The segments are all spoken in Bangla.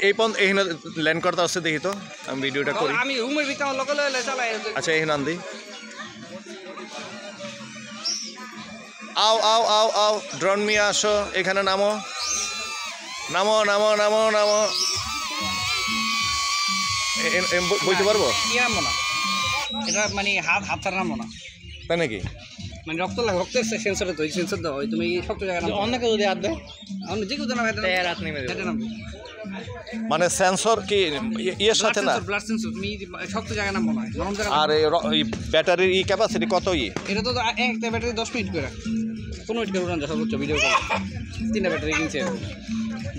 এই পন এইখানে ল্যান্ড করতে আসছে দেখি তো আমি ভিডিওটা করি আমি রুমের ভিতরে লোকাল হলে চালাই আচ্ছা এইখানে আনদি আও আও আও আও ড্রোন নিয়ে আসো এখানে নামো নামো নামো নামো নামো বইতে পারবো কি নামবো না এটা মানে হাতটার নামবো না তাই নাকি মানে রক্তের সেন্সরে তো সেন্সর দাও তুমি শক্ত জায়গা নামো অন্য কেউ যদি হাত দেয় অন্য যে কেউ জানাবে হাত নেমে নামবো মানে সেন্সর কি ইয়ের সাথে না ব্লাড সেন্সর তুমি শক্ত জায়গা নামবো না নরম জায়গা আর এই ব্যাটারির ক্যাপাসিটি কত এটা তো একটা ব্যাটারি 10 মিনিট করে 15 মিনিট করে উড়ান যায় সর্বোচ্চ ভিডিও কল 3টা ব্যাটারি কিনছে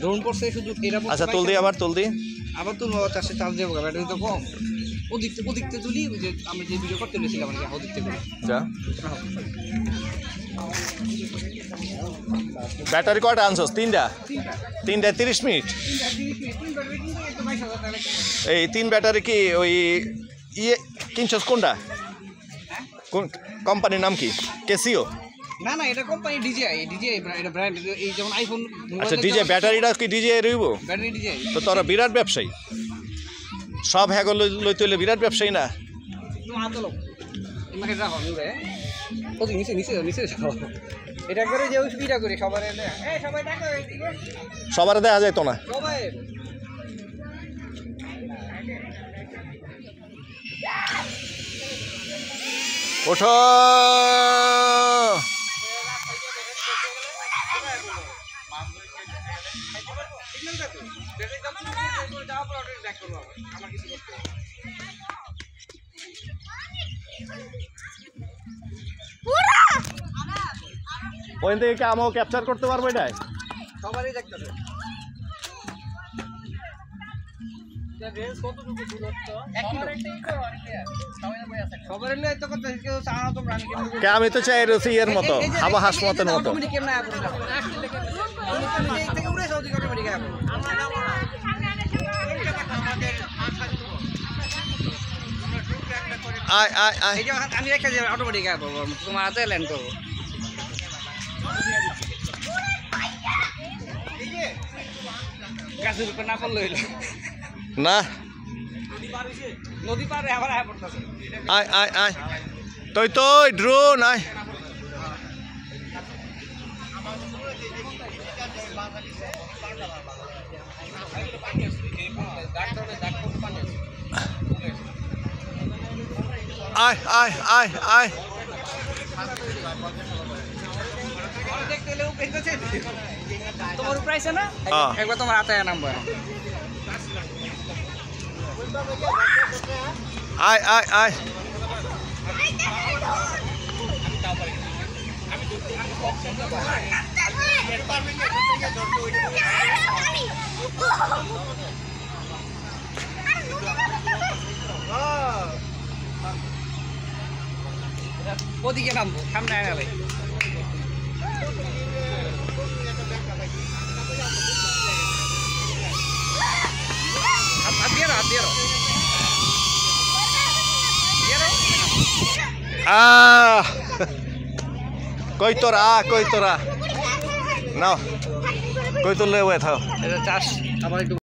ড্রোন করছে শুধু এটা আচ্ছা তুল দি আবার তুল দি আবার তুলবো চার্জে চার্জ দেবো ব্যাটারি তো কম ওদিকতে তুলি যে আমি যে ভিডিও করতে গেছিলাম আর কি ওদিকতে করি যা ব্যাটারি কয়টা আনছস তিনটা 30 মিনিট এই 3 ব্যাটারি কি ওই ইয়ে কিনছস কোনটা কোন কোম্পানির নাম কি কেসিও না না এটা কোম্পানি ডিজিআই এটা ব্র্যান্ড এই যেমন আইফোন আচ্ছা ডিজে ব্যাটারিটা কি ডিজিআই রইব ব্যাটারি ডিজিআই তো তোরা বিরাট ব্যবসায়ী সব হ্যাঁ লইতে হইলে বিরাট ব্যবসায়ী না এটা করে যে সুবিধা করি সবার দেখা যায় তো না ওঠো ওইখান থেকে আমও ক্যাপচার করতে পারবো এটাই সবারই দেখতেছে আমি তো চাই রয়েছি এর মতো আবার হাসমতের মতো আয় আয় আয় আমি রেখে যে অটোমেটিক তোমার হাতে ল্যান্ড করবো গাছের উপর না পড়লে হইল না নদী পারে আবার আয় পড়তেছে আয় আয় আয় তুই ড্রোন আয় আয় আয় আয় আয় তোমার উপরে আছে না একবার তোমার হাতে নামবো আয় আয় আয় ওদিকে নামবো সামনে আয় না ভাই কই তোরা নাও কই তোলে থাও চাষ আবার একটু